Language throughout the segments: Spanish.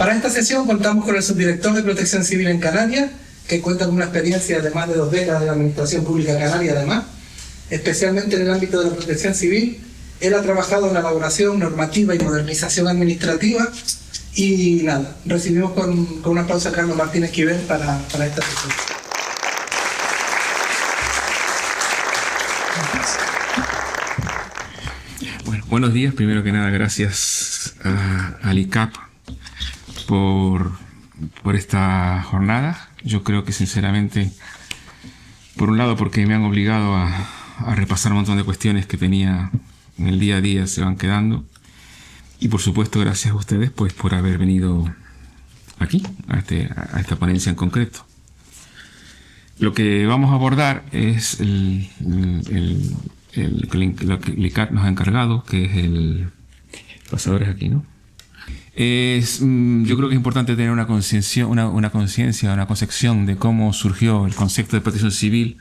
Para esta sesión contamos con el subdirector de Protección Civil en Canarias, que cuenta con una experiencia de más de 2 décadas de la Administración Pública Canaria, además, especialmente en el ámbito de la protección civil. Él ha trabajado en la elaboración normativa y modernización administrativa. Y nada, recibimos con una aplauso a Carlos Martínez Quivel para esta sesión. Bueno, buenos días. Primero que nada, gracias al ICAP por esta jornada. Yo creo que sinceramente, por un lado porque me han obligado a repasar un montón de cuestiones que tenía en el día a día, se van quedando. Y por supuesto, gracias a ustedes pues por haber venido aquí, a esta ponencia en concreto. Lo que vamos a abordar es lo que el ICAP nos ha encargado, que es el pasador es aquí, ¿no? Yo creo que es importante tener una conciencia, una concepción de cómo surgió el concepto de protección civil,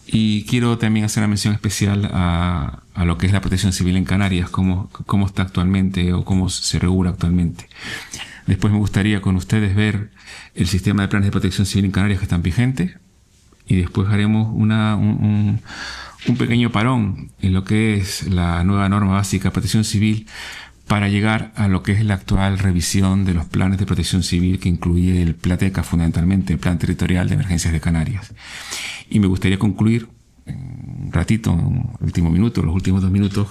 y quiero también hacer una mención especial a lo que es la protección civil en Canarias, cómo está actualmente o cómo se regula actualmente. Después me gustaría con ustedes ver el sistema de planes de protección civil en Canarias que están vigentes, y después haremos un pequeño parón en lo que es la nueva norma básica de protección civil, para llegar a lo que es la actual revisión de los planes de protección civil, que incluye el PLATECA, fundamentalmente el Plan Territorial de Emergencias de Canarias. Y me gustaría concluir un ratito, en el último minuto, los últimos 2 minutos,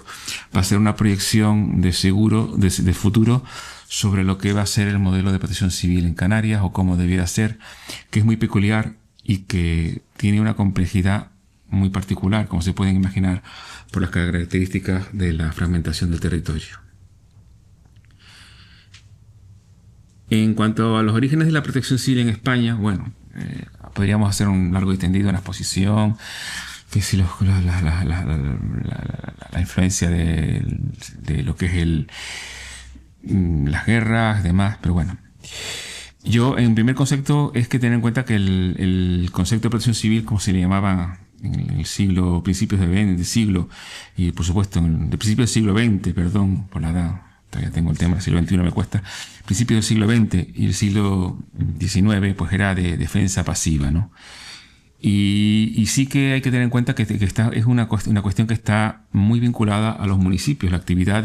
para hacer una proyección de futuro sobre lo que va a ser el modelo de protección civil en Canarias, o cómo debiera ser, que es muy peculiar y que tiene una complejidad muy particular, como se pueden imaginar, por las características de la fragmentación del territorio. En cuanto a los orígenes de la protección civil en España, bueno, podríamos hacer un largo y tendido, una exposición, que si la influencia de lo que es las guerras, demás, pero bueno. Yo, en primer concepto, es que tener en cuenta que el concepto de protección civil, como se le llamaba en el siglo, principios del siglo, y por supuesto, de principios del siglo XX, perdón por la edad, todavía tengo el tema del siglo XXI, me cuesta, principios del siglo XX y el siglo XIX, pues era de defensa pasiva, ¿no? Y sí que hay que tener en cuenta que es una cuestión que está muy vinculada a los municipios. La actividad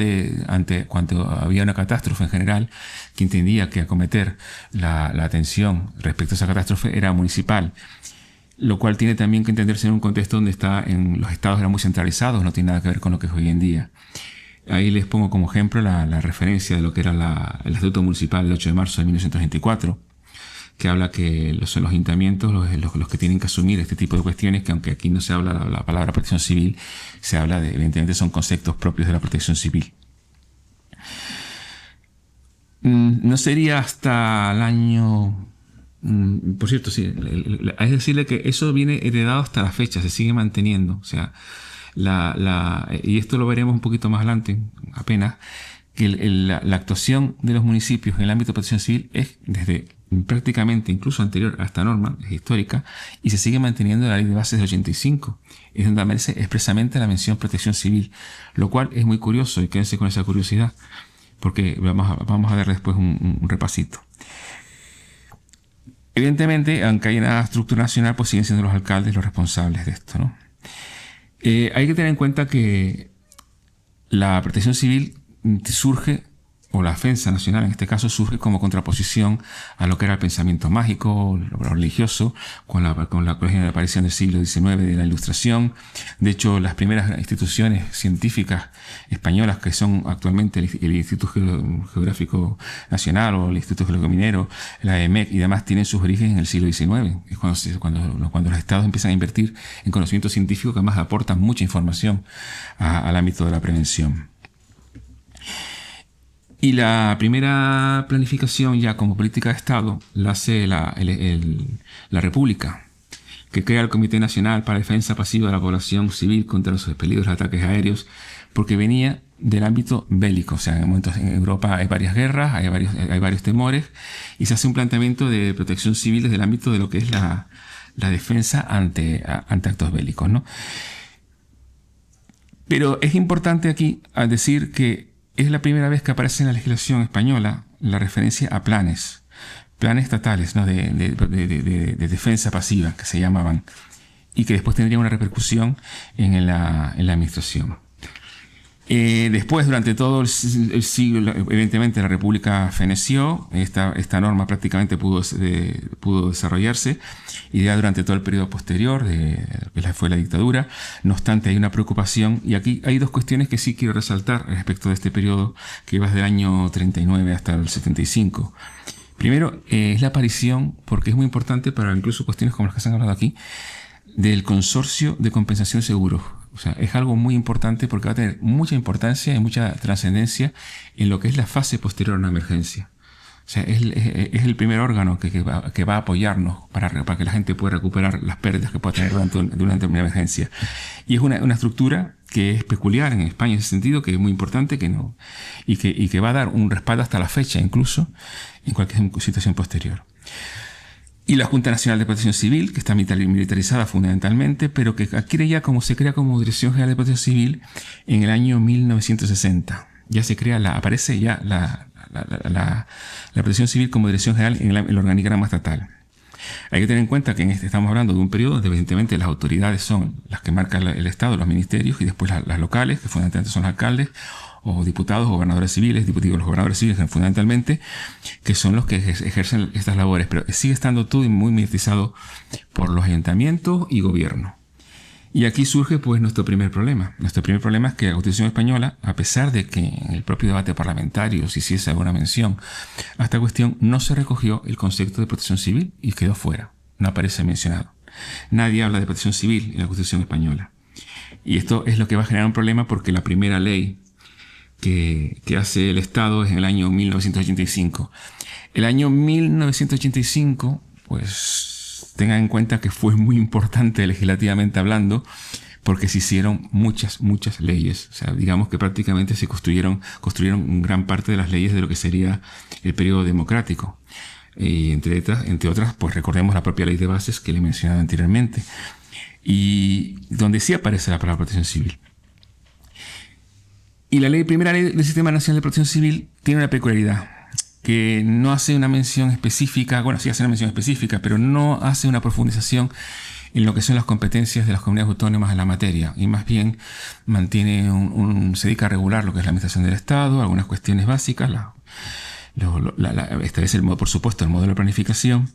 cuando había una catástrofe en general, que entendía que acometer la atención respecto a esa catástrofe era municipal, lo cual tiene también que entenderse en un contexto donde los estados eran muy centralizados, no tiene nada que ver con lo que es hoy en día. Ahí les pongo como ejemplo la referencia de lo que era el Estatuto Municipal del 8 de marzo de 1924, que habla que son los ayuntamientos los que tienen que asumir este tipo de cuestiones, que aunque aquí no se habla la palabra protección civil, se habla evidentemente son conceptos propios de la protección civil. No sería hasta el año... por cierto, sí, es decirle que eso viene heredado hasta la fecha, se sigue manteniendo, o sea... y esto lo veremos un poquito más adelante, apenas, que la actuación de los municipios en el ámbito de protección civil es desde prácticamente incluso anterior a esta norma, es histórica, y se sigue manteniendo en la ley de bases del 85, es donde aparece expresamente la mención protección civil, lo cual es muy curioso, y quédense con esa curiosidad, porque vamos a ver después un repasito. Evidentemente, aunque hay una estructura nacional, pues siguen siendo los alcaldes los responsables de esto, ¿no? Hay que tener en cuenta que la protección civil surge, o la defensa nacional en este caso, surge como contraposición a lo que era el pensamiento mágico, lo religioso, con la aparición del siglo XIX de la Ilustración. De hecho, las primeras instituciones científicas españolas, que son actualmente el Instituto Geográfico Nacional o el Instituto Geológico Minero, la EMEC y demás, tienen sus orígenes en el siglo XIX. Es cuando los estados empiezan a invertir en conocimiento científico, que además aportan mucha información al ámbito de la prevención. Y la primera planificación ya como política de Estado la hace la República, que crea el Comité Nacional para la Defensa Pasiva de la Población Civil contra los peligros de ataques aéreos, porque venía del ámbito bélico. O sea, en momentos en Europa hay varias guerras, hay varios temores, y se hace un planteamiento de protección civil desde el ámbito de lo que es la defensa ante actos bélicos, ¿no? Pero es importante aquí decir que es la primera vez que aparece en la legislación española la referencia a planes estatales, ¿no? de defensa pasiva, que se llamaban, y que después tendrían una repercusión en la administración. Después, durante todo el siglo, evidentemente la República feneció, esta norma prácticamente pudo desarrollarse, y ya durante todo el periodo posterior, que fue la dictadura. No obstante, hay una preocupación, y aquí hay dos cuestiones que sí quiero resaltar respecto de este periodo, que va desde el año 39 hasta el 75. Primero, es la aparición, porque es muy importante para incluso cuestiones como las que se han hablado aquí, del consorcio de compensación de seguros. O sea, es algo muy importante porque va a tener mucha importancia y mucha trascendencia en lo que es la fase posterior a una emergencia. O sea, es el primer órgano que va a apoyarnos para que la gente pueda recuperar las pérdidas que pueda tener durante una emergencia. Y es una estructura que es peculiar en España en ese sentido, que es muy importante, y que va a dar un respaldo hasta la fecha, incluso en cualquier situación posterior. Y la Junta Nacional de Protección Civil, que está militarizada fundamentalmente, pero que se crea como Dirección General de Protección Civil en el año 1960. Ya aparece la Protección Civil como Dirección General en el organigrama estatal. Hay que tener en cuenta que estamos hablando de un periodo donde evidentemente las autoridades son las que marcan el Estado, los ministerios, y después las locales, que fundamentalmente son los alcaldes, o diputados, o gobernadores civiles, los gobernadores civiles fundamentalmente, que son los que ejercen estas labores, pero sigue estando todo muy militarizado por los ayuntamientos y gobierno. Y aquí surge pues nuestro primer problema. Nuestro primer problema es que la Constitución española, a pesar de que en el propio debate parlamentario se hiciese alguna mención a esta cuestión, no se recogió el concepto de protección civil y quedó fuera, no aparece mencionado. Nadie habla de protección civil en la Constitución española. Y esto es lo que va a generar un problema, porque la primera ley que hace el Estado es en el año 1985. El año 1985, pues tengan en cuenta que fue muy importante legislativamente hablando, porque se hicieron muchas leyes. O sea, digamos que prácticamente se construyeron gran parte de las leyes de lo que sería el periodo democrático. Y entre otras, pues recordemos la propia ley de bases que le he mencionado anteriormente, y donde sí aparece la palabra protección civil. Y la primera ley del Sistema Nacional de Protección Civil tiene una peculiaridad, que no hace una mención específica, sí hace una mención específica, pero no hace una profundización en lo que son las competencias de las comunidades autónomas en la materia, y más bien se dedica a regular lo que es la administración del Estado, algunas cuestiones básicas, establece por supuesto el modelo de planificación.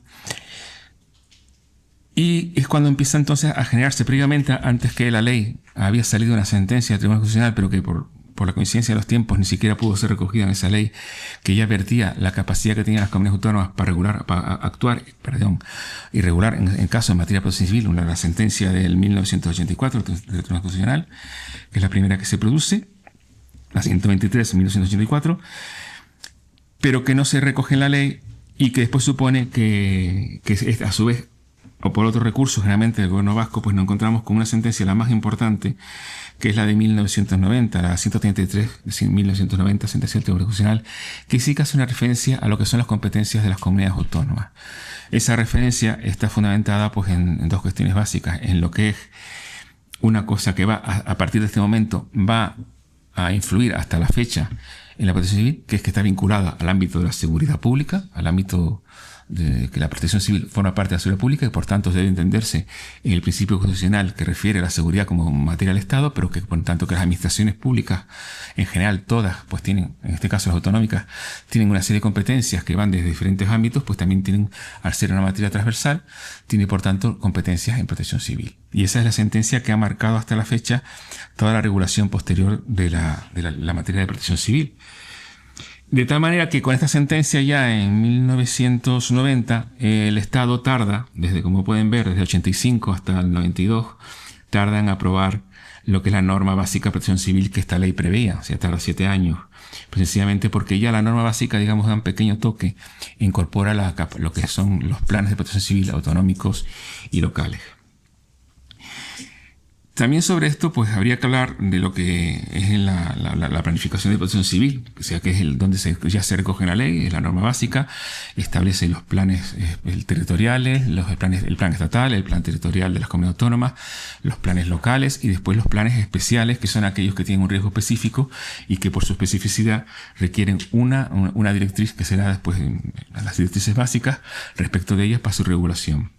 Y es cuando empieza entonces a generarse, previamente, antes que la ley, había salido una sentencia del Tribunal Constitucional, pero que por la coincidencia de los tiempos ni siquiera pudo ser recogida en esa ley, que ya vertía la capacidad que tenían las comunidades autónomas para actuar y regular en caso de materia de protección civil, la sentencia del 1984 del Tribunal Constitucional, que es la primera que se produce, la 123 en 1984, pero que no se recoge en la ley, y que después supone que a su vez, o por otros recursos, generalmente del gobierno vasco, pues nos encontramos con una sentencia, la más importante, que es la de 1990, la 133 de 1990, sentencia del Tribunal Constitucional, que sí que hace una referencia a lo que son las competencias de las comunidades autónomas. Esa referencia está fundamentada pues en dos cuestiones básicas, en lo que es una cosa que a partir de este momento va a influir hasta la fecha en la protección civil, que es que está vinculada al ámbito de la seguridad pública, al ámbito de que la protección civil forma parte de la seguridad pública, y por tanto debe entenderse en el principio constitucional que refiere a la seguridad como materia del Estado, pero que por tanto que las administraciones públicas en general todas pues tienen, en este caso las autonómicas, tienen una serie de competencias que van desde diferentes ámbitos, pues también tienen, al ser una materia transversal, tiene por tanto competencias en protección civil. Y esa es la sentencia que ha marcado hasta la fecha toda la regulación posterior de la materia de protección civil. De tal manera que con esta sentencia ya en 1990 el Estado tarda, como pueden ver, desde el 85 hasta el 92, tarda en aprobar lo que es la norma básica de protección civil que esta ley preveía, o sea, tarda 7 años, precisamente porque ya la norma básica, digamos, da un pequeño toque, incorpora lo que son los planes de protección civil autonómicos y locales. También sobre esto, pues habría que hablar de lo que es la planificación de protección civil, o sea, que es donde ya se recoge en la ley, es la norma básica, establece los planes territoriales, el plan estatal, el plan territorial de las comunidades autónomas, los planes locales y después los planes especiales, que son aquellos que tienen un riesgo específico y que por su especificidad requieren una directriz que será después las directrices básicas respecto de ellas para su regulación.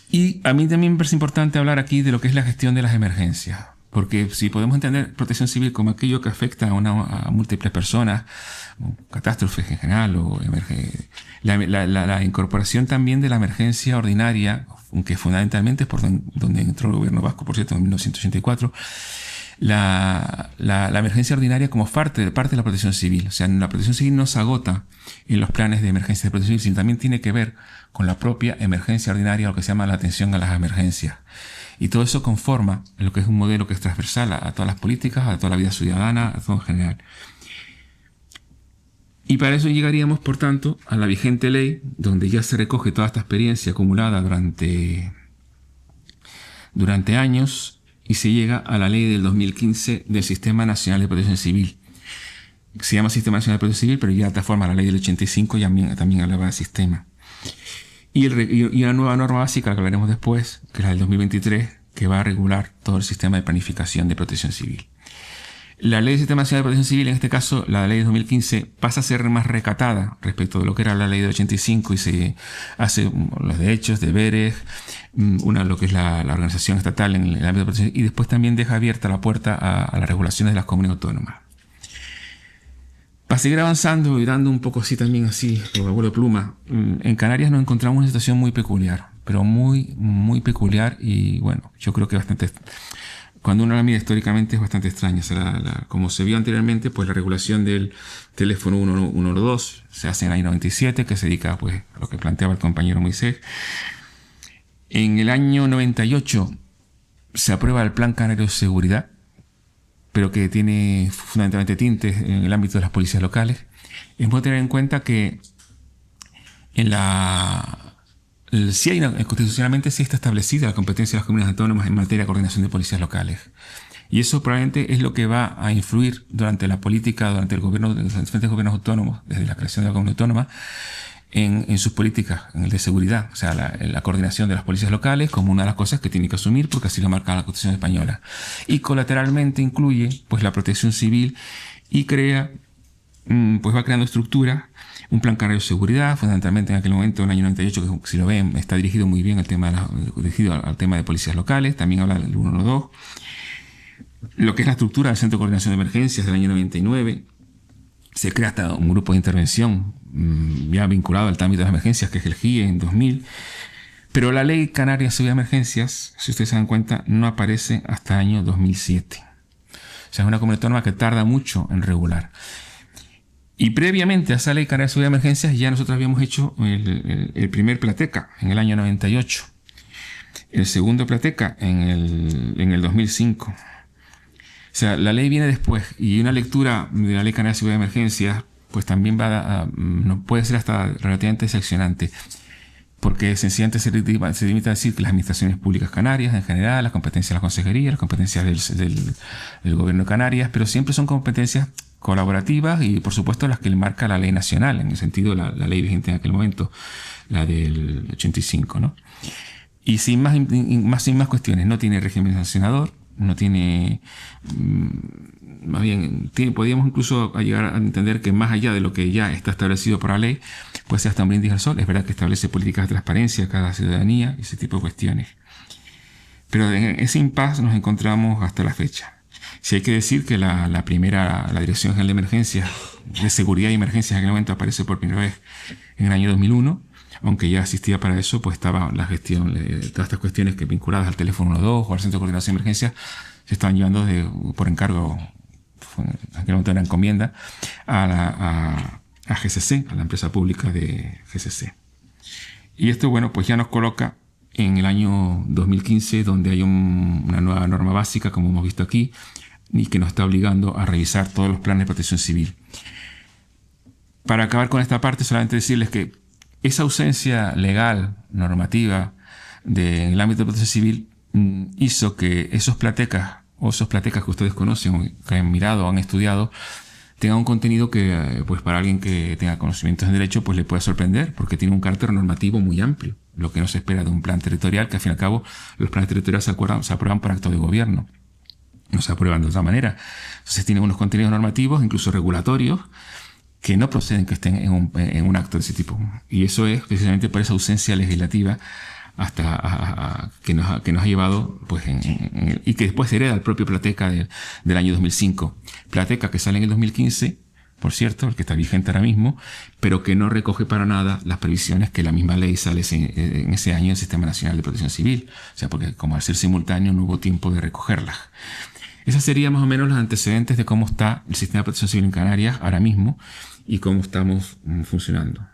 Y a mí también me parece importante hablar aquí de lo que es la gestión de las emergencias, porque si podemos entender protección civil como aquello que afecta a múltiples personas, catástrofes en general, o la incorporación también de la emergencia ordinaria, aunque fundamentalmente es por donde entró el gobierno vasco, por cierto, en 1984, la emergencia ordinaria como parte de la protección civil. O sea, la protección civil no se agota en los planes de emergencia de protección civil, sino también tiene que ver con la propia emergencia ordinaria, lo que se llama la atención a las emergencias. Y todo eso conforma lo que es un modelo que es transversal a todas las políticas, a toda la vida ciudadana, a todo en general. Y para eso llegaríamos, por tanto, a la vigente ley, donde ya se recoge toda esta experiencia acumulada durante años, y se llega a la ley del 2015 del Sistema Nacional de Protección Civil. Se llama Sistema Nacional de Protección Civil, pero ya de esta forma la ley del 85 también hablaba del sistema. Y una nueva norma básica, la que hablaremos después, que es la del 2023, que va a regular todo el sistema de planificación de protección civil. La ley del Sistema Nacional de Protección Civil, en este caso la ley de 2015, pasa a ser más recatada respecto de lo que era la ley de 85 y se hace los derechos, deberes, lo que es la organización estatal en el ámbito de protección, y después también deja abierta la puerta a las regulaciones de las comunidades autónomas. Para seguir avanzando y dando un poco así también así, por abuelo pluma, en Canarias nos encontramos una situación muy peculiar, pero muy, muy peculiar, y bueno, yo creo que bastante, cuando uno la mira históricamente es bastante extraña. O sea, como se vio anteriormente, pues la regulación del teléfono 112 se hace en el año 97, que se dedica pues a lo que planteaba el compañero Moisés. En el año 98 se aprueba el Plan Canario de Seguridad, pero que tiene fundamentalmente tintes en el ámbito de las policías locales. Es importante tener en cuenta que constitucionalmente sí está establecida la competencia de las comunidades autónomas en materia de coordinación de policías locales. Y eso probablemente es lo que va a influir durante la política, durante el gobierno, de los diferentes gobiernos autónomos, desde la creación de la comunidad autónoma, en sus políticas, en el de seguridad. O sea, la coordinación de las policías locales como una de las cosas que tiene que asumir, porque así lo marca la Constitución española. Y colateralmente incluye pues la protección civil y crea, pues va creando estructuras. Un plan canario de seguridad, fundamentalmente en aquel momento, en el año 98, que si lo ven, está dirigido muy bien al tema de policías locales. También habla del 112. Lo que es la estructura del Centro de Coordinación de Emergencias del año 99. Se crea hasta un grupo de intervención ya vinculado al ámbito de las emergencias, que es el GIE en 2000. Pero la Ley Canaria de Seguridad de Emergencias, si ustedes se dan cuenta, no aparece hasta el año 2007. O sea, es una comunidad autónoma que tarda mucho en regular. Y previamente a esa Ley Canaria de Seguridad de Emergencias ya nosotros habíamos hecho el primer Plateca en el año 98. El segundo Plateca en el 2005. O sea, la ley viene después, y una lectura de la Ley Canaria de Seguridad de Emergencias pues también no puede ser hasta relativamente decepcionante, porque sencillamente se limita a decir que las administraciones públicas canarias en general, las competencias de la consejería, las competencias del gobierno de Canarias, pero siempre son competencias colaborativas y por supuesto las que le marca la ley nacional, en el sentido de la ley vigente en aquel momento, la del 85, ¿no? Y sin más cuestiones, no tiene régimen sancionador, no tiene, más bien, podríamos incluso llegar a entender que más allá de lo que ya está establecido por la ley, puede ser hasta un brindis al sol. Es verdad que establece políticas de transparencia a cada ciudadanía y ese tipo de cuestiones. Pero en ese impasse nos encontramos hasta la fecha. Si hay que decir que la Dirección General de Emergencias, de Seguridad y Emergencias en aquel momento aparece por primera vez en el año 2001, aunque ya existía para eso, pues estaba la gestión de todas estas cuestiones que vinculadas al teléfono 112 o al Centro de Coordinación de Emergencias, se estaban llevando por encargo, en aquel momento era encomienda, a GCC, a la empresa pública de GCC. Y esto, bueno, pues ya nos coloca en el año 2015, donde hay una nueva norma básica, como hemos visto aquí, y que nos está obligando a revisar todos los planes de protección civil. Para acabar con esta parte, solamente decirles que esa ausencia legal, normativa, en el ámbito de protección civil, hizo que esos platecas que ustedes conocen o que han mirado o han estudiado tengan un contenido que, pues para alguien que tenga conocimientos en derecho, pues le pueda sorprender, porque tiene un carácter normativo muy amplio, lo que no se espera de un plan territorial, que al fin y al cabo los planes territoriales se aprueban por acto de gobierno, no se aprueban de otra manera. Entonces tienen unos contenidos normativos, incluso regulatorios, que no proceden que estén en un acto de ese tipo. Y eso es precisamente por esa ausencia legislativa que nos ha llevado, pues, y que después hereda el propio Plateca del año 2005. Plateca que sale en el 2015, por cierto, el que está vigente ahora mismo, pero que no recoge para nada las previsiones que la misma ley sale en ese año del Sistema Nacional de Protección Civil. O sea, porque como al ser simultáneo no hubo tiempo de recogerlas. Esos serían más o menos los antecedentes de cómo está el sistema de protección civil en Canarias ahora mismo y cómo estamos funcionando.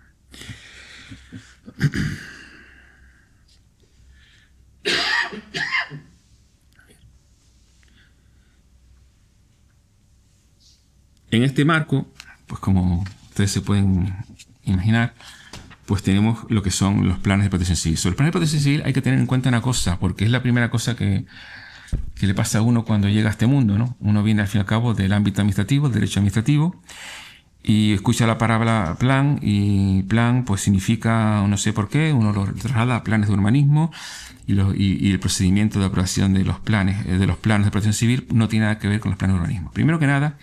En este marco, pues como ustedes se pueden imaginar, pues tenemos lo que son los planes de protección civil. Sobre los planes de protección civil hay que tener en cuenta una cosa, porque es la primera cosa que le pasa a uno cuando llega a este mundo, ¿no? Uno viene al fin y al cabo del ámbito administrativo, el derecho administrativo, y escucha la palabra plan, y plan pues significa, no sé por qué, uno lo traslada a planes de urbanismo, y el procedimiento de aprobación de los planes de protección civil no tiene nada que ver con los planes de urbanismo. Primero que nada,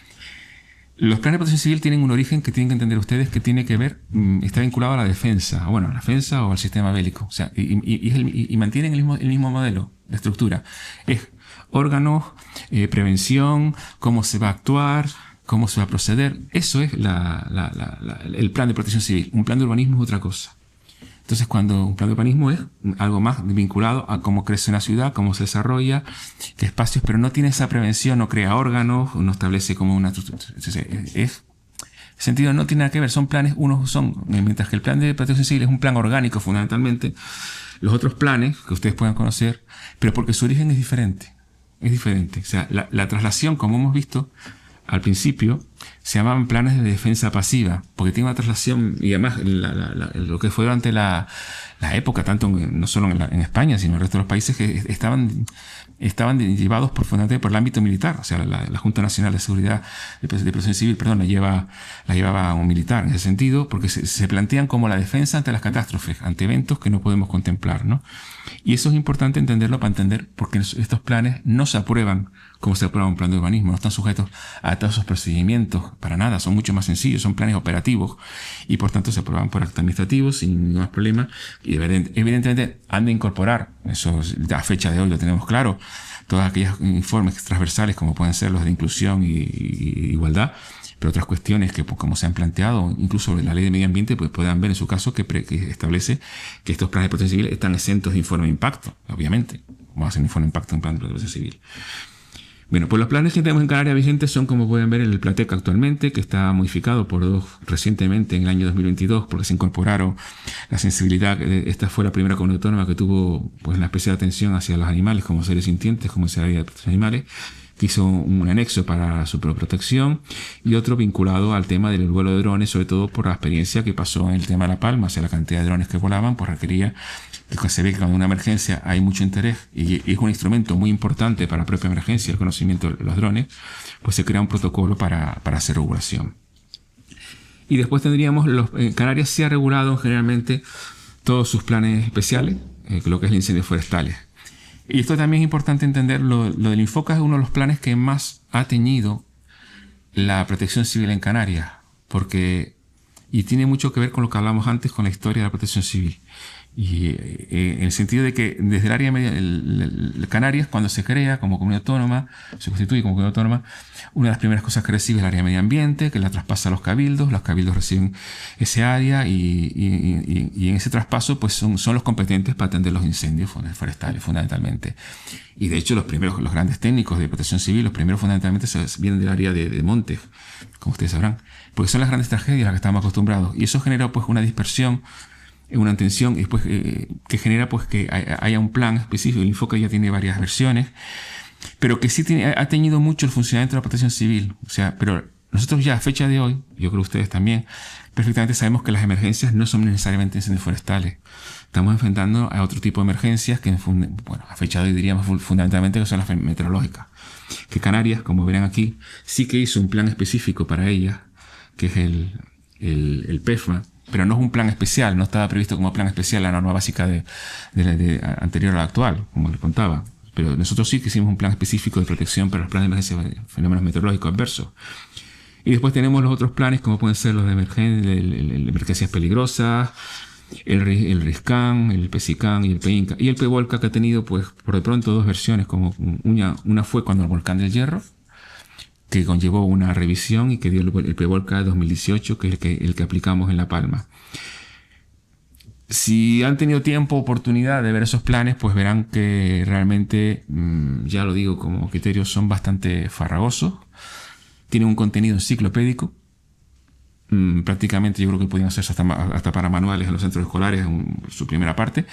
los planes de protección civil tienen un origen que tienen que entender ustedes que tiene que ver, está vinculado a la defensa, o al sistema bélico, o sea, y mantienen el mismo modelo de estructura. Es órganos, prevención, cómo se va a actuar, cómo se va a proceder. Eso es el plan de protección civil. Un plan de urbanismo es otra cosa. Entonces, cuando un plan de urbanismo es algo más vinculado a cómo crece una ciudad, cómo se desarrolla, qué espacios, pero no tiene esa prevención, no crea órganos, no establece como una estructura. En sentido, no tiene nada que ver. Son planes, mientras que el plan de protección civil es un plan orgánico fundamentalmente, los otros planes que ustedes puedan conocer, pero porque su origen es diferente. Es diferente. O sea, la traslación, como hemos visto al principio, se llamaban planes de defensa pasiva, porque tiene una traslación, y además lo que fue durante la época, tanto no solo en España, sino en el resto de los países, que estaban llevados fundamentalmente por el ámbito militar. O sea, la Junta Nacional de Seguridad de Protección Civil, la llevaba un militar en ese sentido, porque se plantean como la defensa ante las catástrofes, ante eventos que no podemos contemplar, ¿no? Y eso es importante entenderlo para entender por qué estos planes no se aprueban como se aprueba un plan de urbanismo, no están sujetos a todos esos procedimientos, para nada, son mucho más sencillos, son planes operativos y por tanto se aprueban por acto administrativo sin ningún problema y evidentemente han de incorporar, eso a fecha de hoy lo tenemos claro, todos aquellos informes transversales como pueden ser los de inclusión y igualdad, pero otras cuestiones que, como se han planteado, incluso la ley de medio ambiente, pues puedan ver en su caso que establece que estos planes de protección civil están exentos de informe de impacto, obviamente. Vamos a hacer un informe de impacto en plan de protección civil. Bueno, pues los planes que tenemos en Canarias vigentes son, como pueden ver, el Plateca actualmente, que está modificado por recientemente en el año 2022, porque se incorporaron la sensibilidad. Esta fue la primera comunidad autónoma que tuvo pues una especial atención hacia los animales como seres sintientes, como esa área de protección de animales, que hizo un anexo para su protección, y otro vinculado al tema del vuelo de drones, sobre todo por la experiencia que pasó en el tema de La Palma, o sea, la cantidad de drones que volaban, pues requería, se ve que cuando una emergencia hay mucho interés, y es un instrumento muy importante para la propia emergencia, el conocimiento de los drones, pues se crea un protocolo para hacer regulación. Y después tendríamos, Canarias se ha regulado generalmente todos sus planes especiales, lo que es el incendios forestales. Y esto también es importante entender, lo del Infoca es uno de los planes que más ha teñido la protección civil en Canarias, y tiene mucho que ver con lo que hablamos antes, con la historia de la protección civil. Y en el sentido de que desde el área media, Canarias, cuando se crea como comunidad autónoma, se constituye como comunidad autónoma, una de las primeras cosas que recibe es el área de medio ambiente, que la traspasa a los cabildos reciben ese área y en ese traspaso pues son los competentes para atender los incendios forestales fundamentalmente. Y de hecho los grandes técnicos de protección civil, los primeros fundamentalmente vienen del área de montes, como ustedes sabrán, porque son las grandes tragedias a las que estamos acostumbrados, y eso genera pues una dispersión, una tensión, y después que genera pues que haya un plan específico. El Infoca ya tiene varias versiones, pero que sí ha teñido mucho el funcionamiento de la protección civil. O sea, pero Nosotros ya a fecha de hoy, yo creo que ustedes también, perfectamente sabemos que las emergencias no son necesariamente incendios forestales. Estamos enfrentando a otro tipo de emergencias que, bueno, a fecha de hoy diríamos fundamentalmente que son las meteorológicas. Que Canarias, como verán aquí, sí que hizo un plan específico para ellas, que es el PEFMA, pero no es un plan especial, no estaba previsto como plan especial la norma básica anterior a la actual, como les contaba. Pero nosotros sí que hicimos un plan específico de protección para los planes de emergencia de fenómenos meteorológicos adversos. Y después tenemos los otros planes, como pueden ser los de emergencias peligrosas, el RISCAN, el PECICAN y el PEINCA. Y el PEVOLCA, que ha tenido, pues, por de pronto dos versiones, como una fue cuando el volcán del Hierro, que conllevó una revisión y que dio el PEVOLCA 2018, que es el que aplicamos en La Palma. Si han tenido tiempo, oportunidad de ver esos planes, pues verán que realmente, ya lo digo como criterios, son bastante farragosos. Tienen un contenido enciclopédico. Prácticamente yo creo que podían hacerse hasta para manuales en los centros escolares, su primera parte.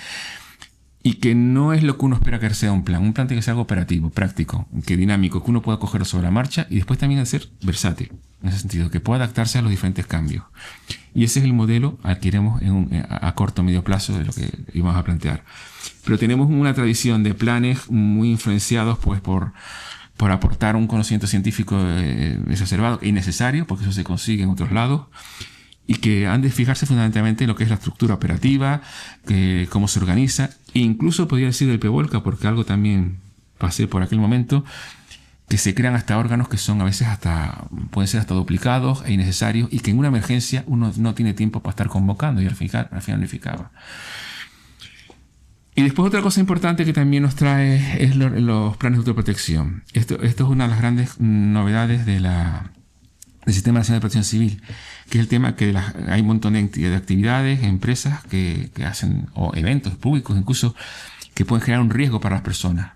Y que no es lo que uno espera que sea un plan. Un plan tiene que ser algo operativo, práctico, que dinámico, que uno pueda cogerlo sobre la marcha y después también ser versátil, en ese sentido, que pueda adaptarse a los diferentes cambios. Y ese es el modelo al que iremos a corto o medio plazo de lo que íbamos a plantear. Pero tenemos una tradición de planes muy influenciados pues por aportar un conocimiento científico exacerbado y necesario, porque eso se consigue en otros lados, y que han de fijarse fundamentalmente en lo que es la estructura operativa, cómo se organiza, e incluso podría decir del PEVOLCA, porque algo también pasé por aquel momento, que se crean hasta órganos que son a veces pueden ser hasta duplicados e innecesarios, y que en una emergencia uno no tiene tiempo para estar convocando, y al final unificaba. Y después otra cosa importante que también nos trae es los planes de autoprotección. Esto es una de las grandes novedades del Sistema Nacional de Protección Civil, que es el tema que hay un montón de actividades, empresas que hacen, o eventos públicos incluso, que pueden generar un riesgo para las personas.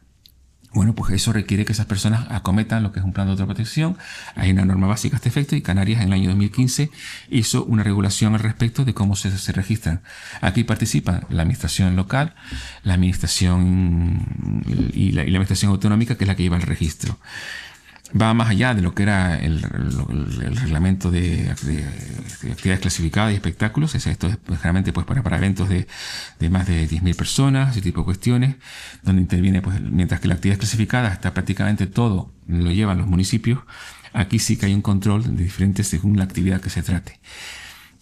Bueno, pues eso requiere que esas personas acometan lo que es un plan de autoprotección. Hay una norma básica a este efecto y Canarias en el año 2015 hizo una regulación al respecto de cómo se registran. Aquí participan la administración local, la administración y la administración autonómica, que es la que lleva el registro. Va más allá de lo que era el reglamento de actividades clasificadas y espectáculos. Esto es generalmente pues, para eventos de más de 10.000 personas, ese tipo de cuestiones, donde interviene, pues, mientras que la actividad clasificada está prácticamente todo, lo llevan los municipios. Aquí sí que hay un control de diferentes según la actividad que se trate.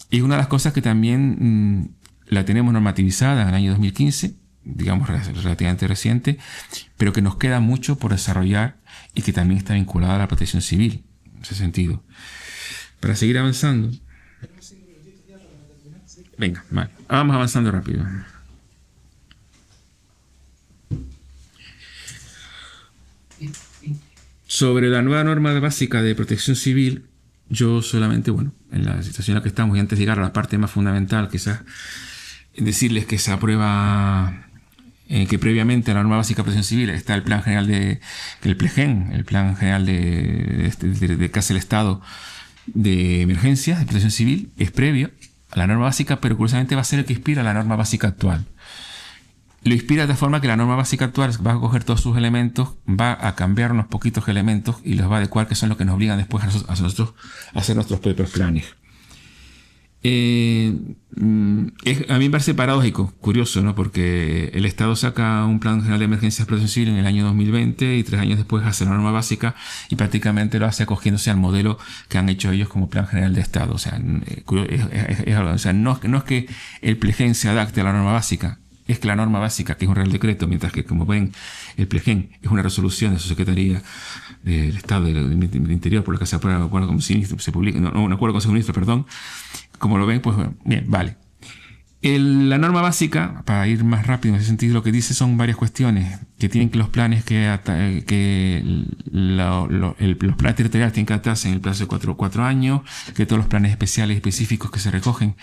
Y una de las cosas que también la tenemos normativizada en el año 2015, digamos relativamente reciente, pero que nos queda mucho por desarrollar y que también está vinculada a la protección civil, en ese sentido. Para seguir avanzando. Venga, vale. Vamos avanzando rápido. Sobre la nueva norma básica de protección civil, yo solamente, bueno, en la situación en la que estamos, y antes de llegar a la parte más fundamental, quizás decirles que se aprueba, que previamente a la norma básica de protección civil está el plan general el PLEGEN, el plan general de que hace el Estado de emergencias de protección civil, es previo a la norma básica, pero curiosamente va a ser el que inspira la norma básica actual. Lo inspira de forma que la norma básica actual va a coger todos sus elementos, va a cambiar unos poquitos elementos y los va a adecuar, que son los que nos obligan después a nosotros a hacer nuestros propios planes. A mí me parece paradójico, curioso, ¿no? Porque el Estado saca un plan general de emergencias de protección civil en el año 2020 y 3 años después hace la norma básica y prácticamente lo hace acogiéndose al modelo que han hecho ellos como plan general de Estado. O sea, no es que el PLEGEN se adapte a la norma básica, es que la norma básica, que es un real decreto, mientras que, como ven, el PLEGEN es una resolución de su Secretaría del Estado del Interior, por la que se aprueba un acuerdo con se publica, un acuerdo con su ministro, perdón. Como lo ven, pues bien, vale. La norma básica, para ir más rápido en ese sentido, lo que dice son varias cuestiones que tienen que los planes los planes territoriales tienen que adaptarse en el plazo de 4 años, que todos los planes especiales y específicos que se recogen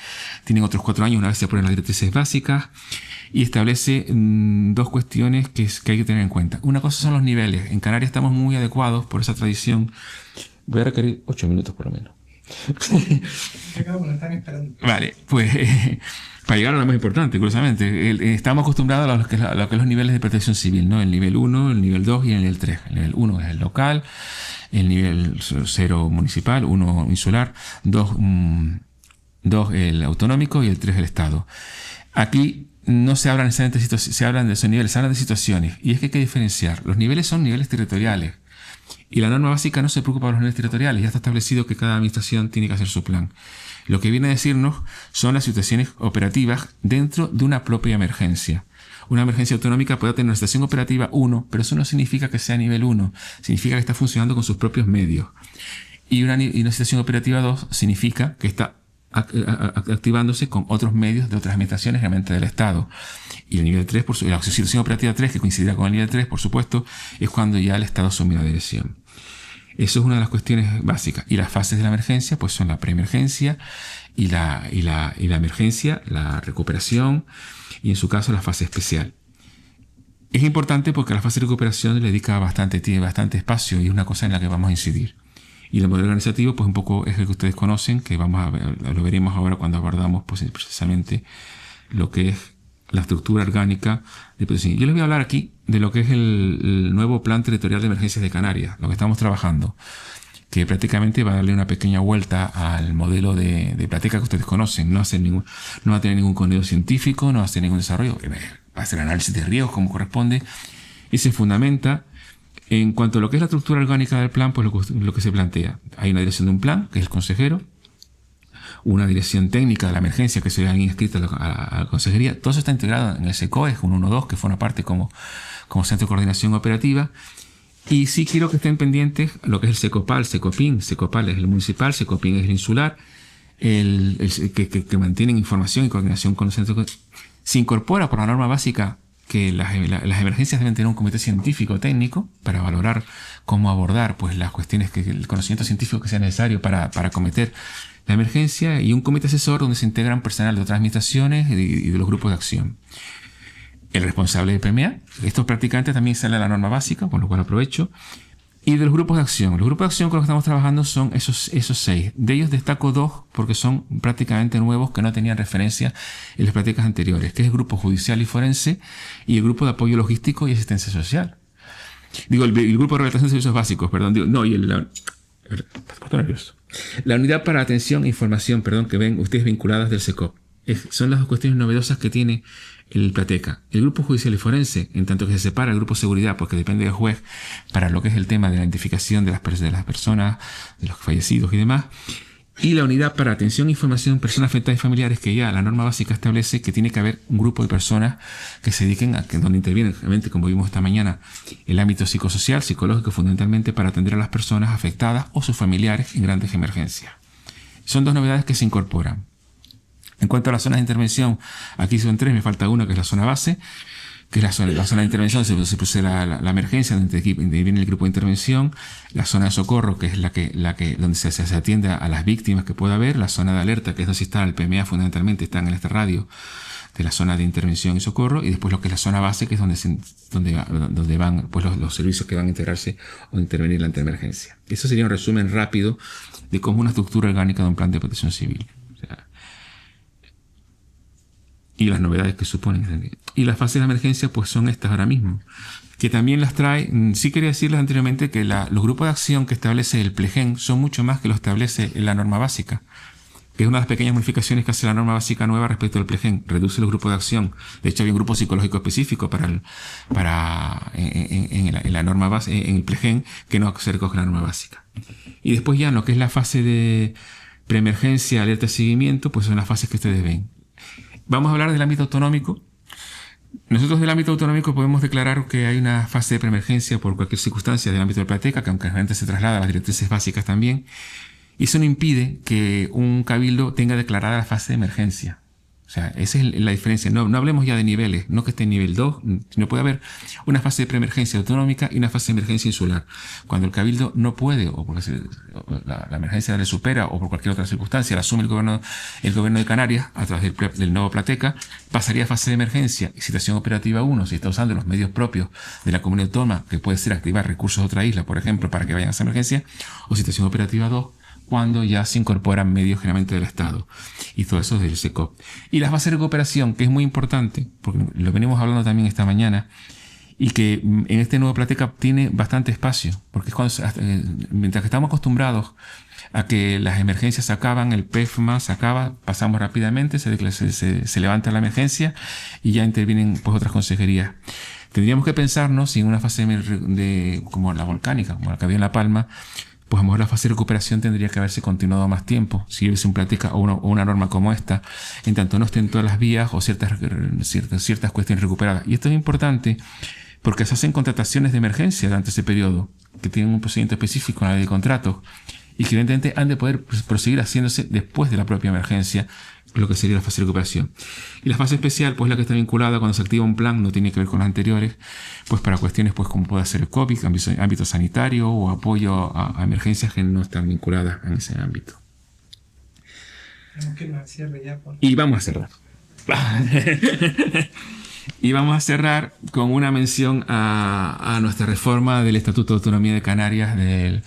tienen otros 4 años una vez se aprueban las directrices básicas, y establece 2 cuestiones que hay que tener en cuenta. Una cosa son los niveles. En Canarias estamos muy adecuados por esa tradición. Voy a requerir 8 minutos por lo menos. Bueno, están esperando. Vale, pues para llegar a lo más importante, curiosamente, estamos acostumbrados a lo que es los niveles de protección civil, ¿no? El nivel 1, el nivel 2 y el nivel 3. El nivel 1 es el local, el nivel 0 municipal, 1 insular, 2 el autonómico y el 3 el Estado. Aquí no se hablan necesariamente de se hablan de esos niveles, se hablan de situaciones. Y es que hay que diferenciar. Los niveles son niveles territoriales. Y la norma básica no se preocupa por los niveles territoriales. Ya está establecido que cada administración tiene que hacer su plan. Lo que viene a decirnos son las situaciones operativas dentro de una propia emergencia. Una emergencia autonómica puede tener una situación operativa 1, pero eso no significa que sea nivel 1. Significa que está funcionando con sus propios medios. Y una situación operativa 2 significa que está activándose con otros medios de otras administraciones, realmente del Estado. Y el nivel 3, la situación operativa 3, que coincidirá con el nivel 3, por supuesto, es cuando ya el Estado asume la dirección. Eso es una de las cuestiones básicas. Y las fases de la emergencia, pues son la preemergencia y la emergencia, la recuperación y en su caso la fase especial. Es importante porque la fase de recuperación le dedica tiene bastante espacio y es una cosa en la que vamos a incidir. Y el modelo organizativo, pues un poco es el que ustedes conocen, que vamos a ver, lo veremos ahora cuando abordamos pues, precisamente lo que es la estructura orgánica de protección. Yo les voy a hablar aquí de lo que es el nuevo Plan Territorial de Emergencias de Canarias, lo que estamos trabajando, que prácticamente va a darle una pequeña vuelta al modelo de Plateca que ustedes conocen. No va a tener ningún contenido científico, no va a hacer ningún desarrollo, va a hacer análisis de riesgos como corresponde y se fundamenta en cuanto a lo que es la estructura orgánica del plan, pues lo que se plantea. Hay una dirección de un plan, que es el consejero, una dirección técnica de la emergencia que se ha inscrito a la consejería. Todo eso está integrado en el SECOE, es un 1-2 que forma parte como centro de coordinación operativa. Y sí quiero que estén pendientes lo que es el SECOPAL, SECOPIN. SECOPAL es el municipal, SECOPIN es el insular, que mantienen información y coordinación con el centro. Se incorpora por la norma básica que las emergencias deben tener un comité científico técnico para valorar cómo abordar pues las cuestiones, el conocimiento científico que sea necesario para acometer la emergencia, y un comité asesor donde se integran personal de otras administraciones y de los grupos de acción. El responsable de PMA, esto prácticamente también sale a la norma básica, por lo cual aprovecho. Y de los grupos de acción. Los grupos de acción con los que estamos trabajando son esos 6. De ellos destaco 2 porque son prácticamente nuevos que no tenían referencia en las prácticas anteriores, que es el grupo judicial y forense y el grupo de apoyo logístico y asistencia social. Digo, el grupo de rehabilitación de servicios básicos, perdón. La unidad para atención e información, que ven ustedes vinculadas del SECOP. Son las dos cuestiones novedosas que tiene el Plateca. El grupo judicial y forense, en tanto que se separa el grupo de seguridad, porque depende del juez para lo que es el tema de la identificación de las personas, de los fallecidos y demás. Y la unidad para atención e información, personas afectadas y familiares, que ya la norma básica establece que tiene que haber un grupo de personas que se dediquen donde intervienen, realmente, como vimos esta mañana, el ámbito psicosocial, psicológico, fundamentalmente para atender a las personas afectadas o sus familiares en grandes emergencias. Son 2 novedades que se incorporan. En cuanto a las zonas de intervención, aquí son 3, me falta una, que es la zona base, que es la zona de intervención, se puse la emergencia, donde viene el grupo de intervención, la zona de socorro, que es donde se atiende a las víctimas que pueda haber, la zona de alerta, que es donde está el PMA, fundamentalmente están en este radio de la zona de intervención y socorro, y después lo que es la zona base, que es donde van pues los servicios que van a integrarse o intervenir ante la emergencia. Eso sería un resumen rápido de cómo una estructura orgánica de un plan de protección civil. Y las novedades que suponen. Y las fases de emergencia pues son estas ahora mismo, que también las trae. Sí quería decirles anteriormente que los grupos de acción que establece el PLEGEN son mucho más que lo establece la norma básica, que es una de las pequeñas modificaciones que hace la norma básica nueva respecto al PLEGEN. Reduce los grupos de acción. De hecho, había un grupo psicológico específico en la norma base, en el PLEGEN, que no se recoge la norma básica. Y después ya en lo que es la fase de preemergencia, alerta y seguimiento, pues son las fases que ustedes ven. Vamos a hablar del ámbito autonómico. Nosotros del ámbito autonómico podemos declarar que hay una fase de preemergencia por cualquier circunstancia del ámbito de Plateca, que aunque realmente se traslada a las directrices básicas también, y eso no impide que un cabildo tenga declarada la fase de emergencia. O sea, esa es la diferencia. No hablemos ya de niveles, no que esté en nivel 2, sino puede haber una fase de preemergencia autonómica y una fase de emergencia insular. Cuando el cabildo no puede, o porque la emergencia le supera, o por cualquier otra circunstancia, la asume el gobierno de Canarias a través del nuevo Plateca, pasaría a fase de emergencia y situación operativa 1, si está usando los medios propios de la comunidad autónoma, que puede ser activar recursos de otra isla, por ejemplo, para que vayan a esa emergencia, o situación operativa 2, cuando ya se incorporan medios generalmente del Estado. Y todo eso es del SECOP. Y las bases de recuperación, que es muy importante, porque lo venimos hablando también esta mañana, y que en este nuevo Platecap tiene bastante espacio, porque es cuando, mientras que estamos acostumbrados a que las emergencias se acaban, el PEFMA se acaba, pasamos rápidamente, se levanta la emergencia y ya intervienen pues otras consejerías. Tendríamos que pensarnos si en una fase como la volcánica, como la que había en La Palma, pues a lo mejor la fase de recuperación tendría que haberse continuado más tiempo, si hubiese un Plateca o una norma como esta, en tanto no estén todas las vías o ciertas cuestiones recuperadas. Y esto es importante porque se hacen contrataciones de emergencia durante ese periodo, que tienen un procedimiento específico en la ley de contratos, y que evidentemente han de poder proseguir haciéndose después de la propia emergencia, lo que sería la fase de recuperación. Y la fase especial, pues la que está vinculada cuando se activa un plan, no tiene que ver con las anteriores, pues para cuestiones pues como puede ser el COVID, ámbito sanitario o apoyo a emergencias que no están vinculadas en ese ámbito. Y vamos a cerrar. Y vamos a cerrar con una mención a nuestra reforma del Estatuto de Autonomía de Canarias del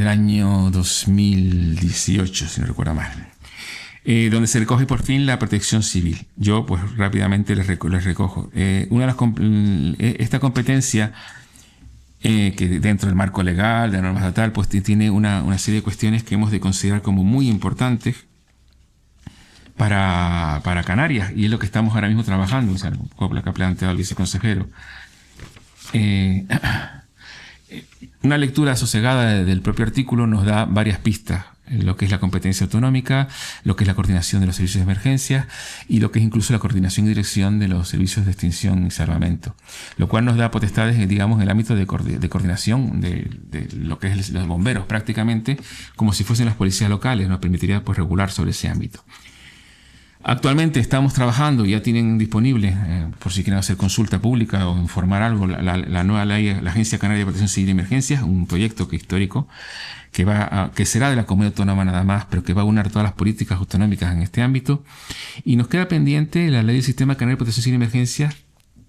año 2018, si no recuerdo mal, donde se recoge por fin la protección civil. Yo, pues rápidamente les recojo. Esta competencia, que dentro del marco legal, de la norma estatal, pues tiene una serie de cuestiones que hemos de considerar como muy importantes para Canarias, y es lo que estamos ahora mismo trabajando, o sea, como lo que ha planteado el viceconsejero. Una lectura sosegada del propio artículo nos da varias pistas, lo que es la competencia autonómica, lo que es la coordinación de los servicios de emergencia y lo que es incluso la coordinación y dirección de los servicios de extinción y salvamento, lo cual nos da potestades, digamos, en el ámbito de coordinación de lo que es los bomberos, prácticamente como si fuesen las policías locales. Nos permitiría pues regular sobre ese ámbito. Actualmente estamos trabajando, ya tienen disponible, por si quieren hacer consulta pública o informar algo, la nueva ley, la Agencia Canaria de Protección Civil y Emergencias, un proyecto histórico que será de la comunidad autónoma nada más, pero que va a unir todas las políticas autonómicas en este ámbito. Y nos queda pendiente la ley del Sistema Canario de Protección Civil y Emergencias,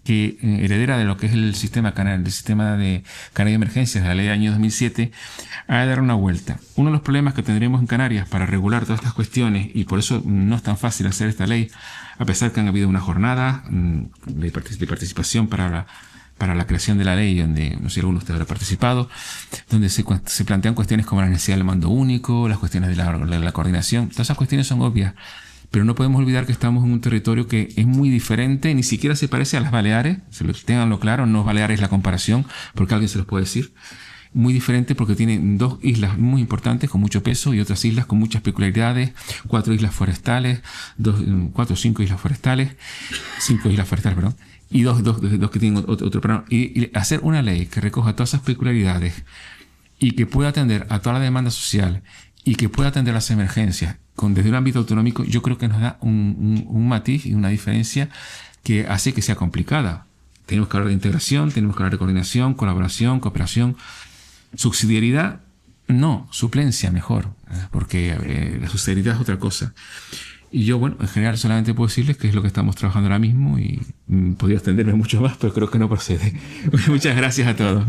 que heredera de lo que es el sistema canario, el sistema de Canaria de Emergencias, la ley del año 2007, ha de dar una vuelta. Uno de los problemas que tendremos en Canarias para regular todas estas cuestiones, y por eso no es tan fácil hacer esta ley, a pesar que han habido una jornada de participación para la creación de la ley, donde no sé si alguno de ustedes habrá participado, donde se plantean cuestiones como la necesidad del mando único, las cuestiones de la coordinación. Todas esas cuestiones son obvias, pero no podemos olvidar que estamos en un territorio que es muy diferente, ni siquiera se parece a las Baleares, ténganlo claro, no Baleares la comparación, porque alguien se los puede decir. Muy diferente porque tiene dos islas muy importantes con mucho peso y otras islas con muchas peculiaridades, 4 islas forestales, 4 o 5 islas forestales, 5 islas forestales, perdón, y dos que tienen otro plano. Y hacer una ley que recoja todas esas peculiaridades y que pueda atender a toda la demanda social y que pueda atender las emergencias desde un ámbito autonómico, yo creo que nos da un matiz y una diferencia que hace que sea complicada. Tenemos que hablar de integración, tenemos que hablar de coordinación, colaboración, cooperación. Subsidiariedad, no. Suplencia, mejor. Porque la subsidiariedad es otra cosa. Y yo, bueno, en general solamente puedo decirles que es lo que estamos trabajando ahora mismo, y podría extenderme mucho más, pero creo que no procede. Muchas gracias a todos.